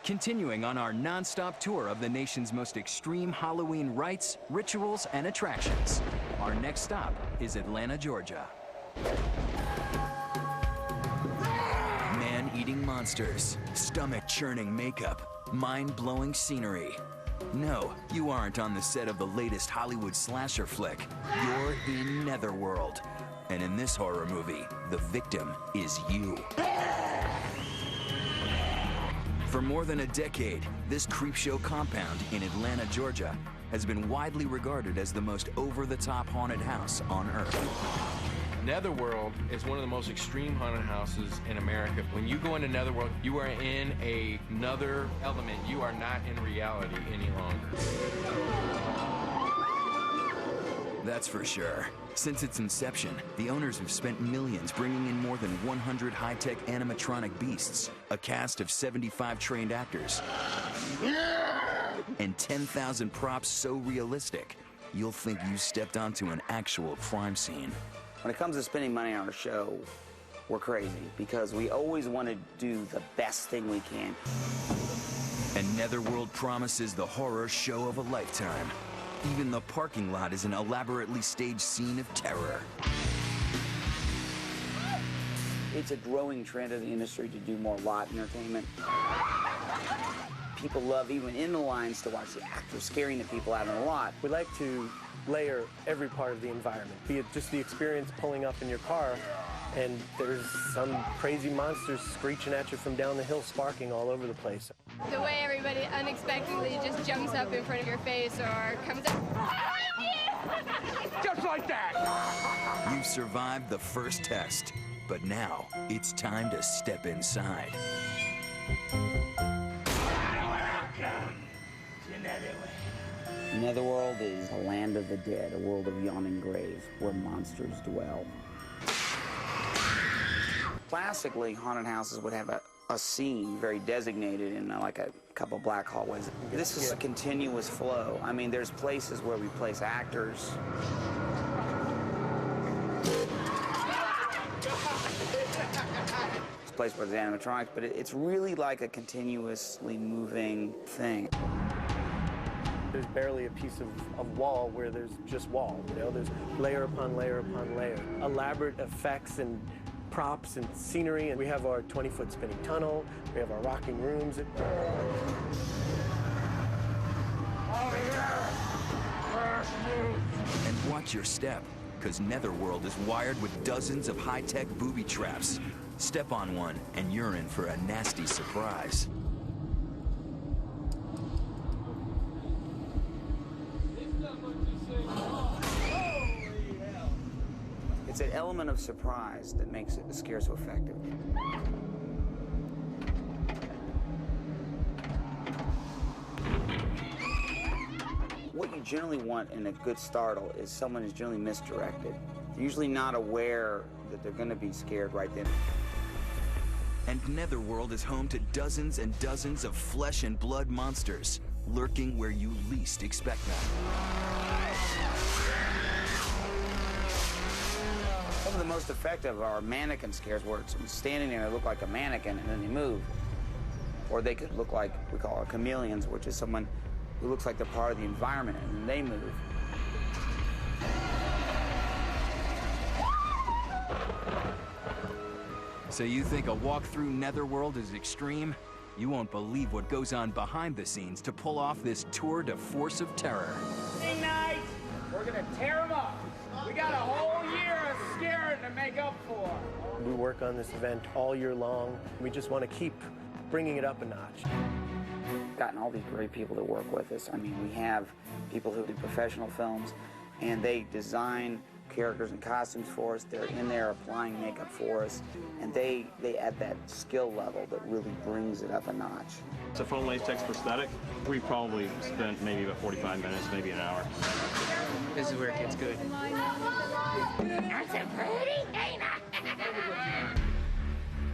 Continuing on our non-stop tour of the nation's most extreme Halloween rites, rituals, and attractions. Our next stop is Atlanta, Georgia. Man-eating monsters, stomach-churning makeup, mind-blowing scenery. No, you aren't on the set of the latest Hollywood slasher flick. You're in Netherworld. And in this horror movie, the victim is you. For more than a decade, this creepshow compound in Atlanta, Georgia, has been widely regarded as the most over-the-top haunted house on Earth. Netherworld is one of the most extreme haunted houses in America. When you go into Netherworld, you are in another element. You are not in reality any longer. That's for sure. Since its inception, the owners have spent millions bringing in more than 100 high-tech animatronic beasts, a cast of 75 trained actors, and 10,000 props so realistic, you'll think you stepped onto an actual crime scene. When it comes to spending money on our show, we're crazy because we always want to do the best thing we can. And Netherworld promises the horror show of a lifetime. Even the parking lot is an elaborately staged scene of terror. It's a growing trend of the industry to do more lot entertainment. People love, even in the lines, to watch the actors scaring the people out in the lot. We like to layer every part of the environment, be it just the experience pulling up in your car and there's some crazy monsters screeching at you from down the hill, sparking all over the place. The way everybody unexpectedly just jumps up in front of your face or comes up. Just like that! You've survived the first test, but now it's time to step inside. Netherworld is a land of the dead, a world of yawning grave where monsters dwell. Classically, haunted houses would have a scene very designated in like a couple black hallways. This is a continuous flow. I mean, there's places where we place actors. There's a place where there's animatronics, but it's really like a continuously moving thing. There's barely a piece of wall where there's just wall. You know, there's layer upon layer upon layer. Elaborate effects and props and scenery, and we have our 20-foot spinning tunnel. We have our rocking rooms. And watch your step, because Netherworld is wired with dozens of high-tech booby traps. Step on one, and you're in for a nasty surprise. It's an element of surprise that makes the scare so effective. What you generally want in a good startle is someone who's generally misdirected. They're usually not aware that they're going to be scared right then. And Netherworld is home to dozens and dozens of flesh and blood monsters, lurking where you least expect them. Some of the most effective are mannequin scares, where someone's standing there and they look like a mannequin and then they move. Or they could look like, we call it chameleons, which is someone who looks like they're part of the environment and then they move. So you think a walk through Netherworld is extreme? You won't believe what goes on behind the scenes to pull off this tour de force of terror. Opening night, we're gonna tear them up. We got a whole year of scaring to make up for. We work on this event all year long. We just want to keep bringing it up a notch. We've gotten all these great people that work with us. I mean, we have people who do professional films, and they design characters and costumes for us. They're in there applying makeup for us, and they add that skill level that really brings it up a notch. It's a foam latex prosthetic. We probably spent maybe about 45 minutes, maybe an hour. This is where it gets good.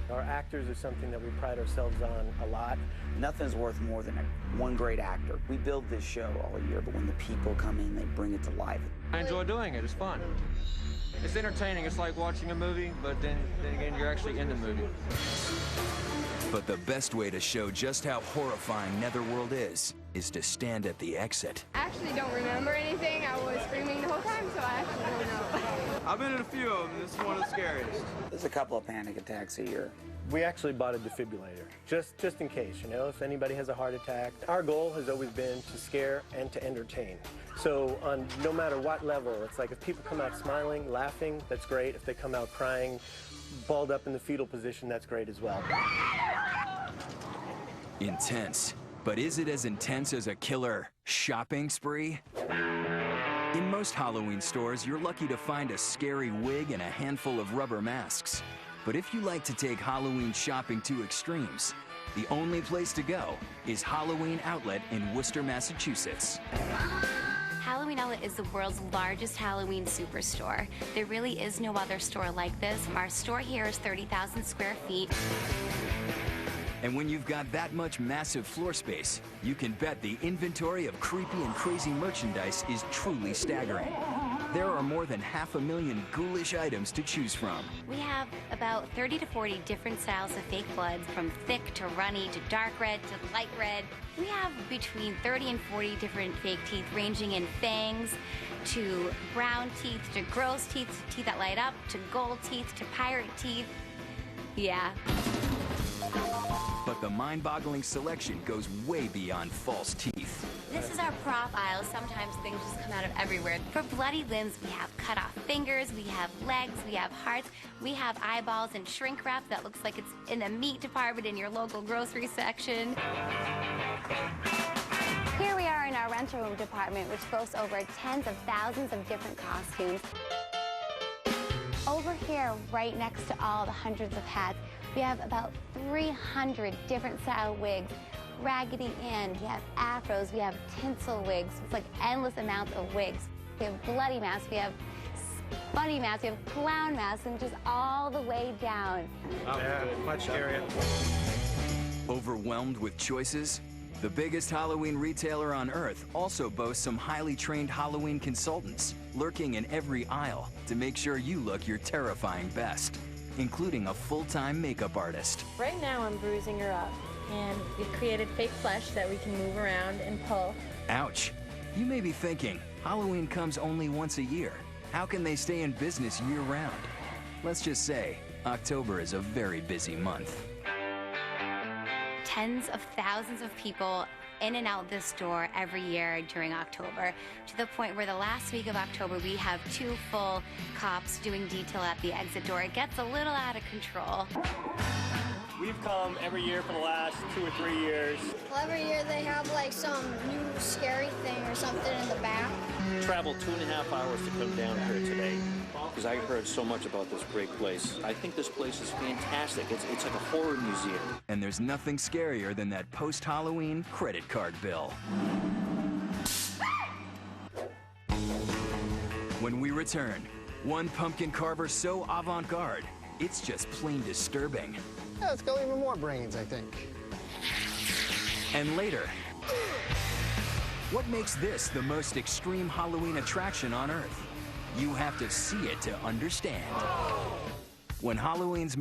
Our actors are something that we pride ourselves on a lot. Nothing's worth more than one great actor. We build this show all year, but when the people come in, they bring it to life. I enjoy doing it. It's fun. It's entertaining. It's like watching a movie, but then again, you're actually in the movie. But the best way to show just how horrifying Netherworld is to stand at the exit. I actually don't remember anything. I was screaming the whole time, so I actually don't know. I've been in a few of them. This is one of the scariest. There's a couple of panic attacks a year. We actually bought a defibrillator, just in case, you know, if anybody has a heart attack. Our goal has always been to scare and to entertain. So on no matter what level, it's like if people come out smiling, laughing, that's great. If they come out crying, balled up in the fetal position, that's great as well. Intense. But is it as intense as a killer shopping spree? In most Halloween stores, you're lucky to find a scary wig and a handful of rubber masks. But if you like to take Halloween shopping to extremes, the only place to go is Halloween Outlet in Worcester, Massachusetts. Halloween Outlet is the world's largest Halloween superstore. There really is no other store like this. Our store here is 30,000 square feet. And when you've got that much massive floor space, you can bet the inventory of creepy and crazy merchandise is truly staggering. There are more than 500,000 ghoulish items to choose from. We have about 30 to 40 different styles of fake bloods, from thick to runny to dark red to light red. We have between 30 and 40 different fake teeth, ranging in fangs to brown teeth to girls' teeth to teeth that light up to gold teeth to pirate teeth. Yeah. But the mind-boggling selection goes way beyond false teeth. This is our prop aisle. Sometimes things just come out of everywhere. For bloody limbs, we have cut off fingers, we have legs, we have hearts, we have eyeballs and shrink wrap that looks like it's in the meat department in your local grocery section. Here we are in our rental room department, which boasts over tens of thousands of different costumes. Over here, right next to all the hundreds of hats, we have about 300 different style wigs. Raggedy Ann, we have afros, we have tinsel wigs. It's like endless amounts of wigs. We have bloody masks, we have bunny masks, we have clown masks, and just all the way down. Oh, yeah, much scarier. Overwhelmed with choices? The biggest Halloween retailer on Earth also boasts some highly trained Halloween consultants lurking in every aisle to make sure you look your terrifying best, including a full-time makeup artist. Right now I'm bruising her up, and we've created fake flesh that we can move around and pull. Ouch. You may be thinking, Halloween comes only once a year. How can they stay in business year-round? Let's just say, October is a very busy month. Tens of thousands of people in and out this store every year during October, to the point where the last week of October we have 2 full cops doing detail at the exit door. It gets a little out of control. We've come every year for the last 2 or 3 years. Well, every year they have like some new scary thing or something in the back. Traveled 2.5 hours to come down here today because I heard so much about this great place. I think this place is fantastic. It's like a horror museum. And there's nothing scarier than that post-Halloween credit card bill. When we return, one pumpkin carver so avant-garde, it's just plain disturbing. Yeah, it's got even more brains, I think. And later, what makes this the most extreme Halloween attraction on Earth? You have to see it to understand. When Halloween's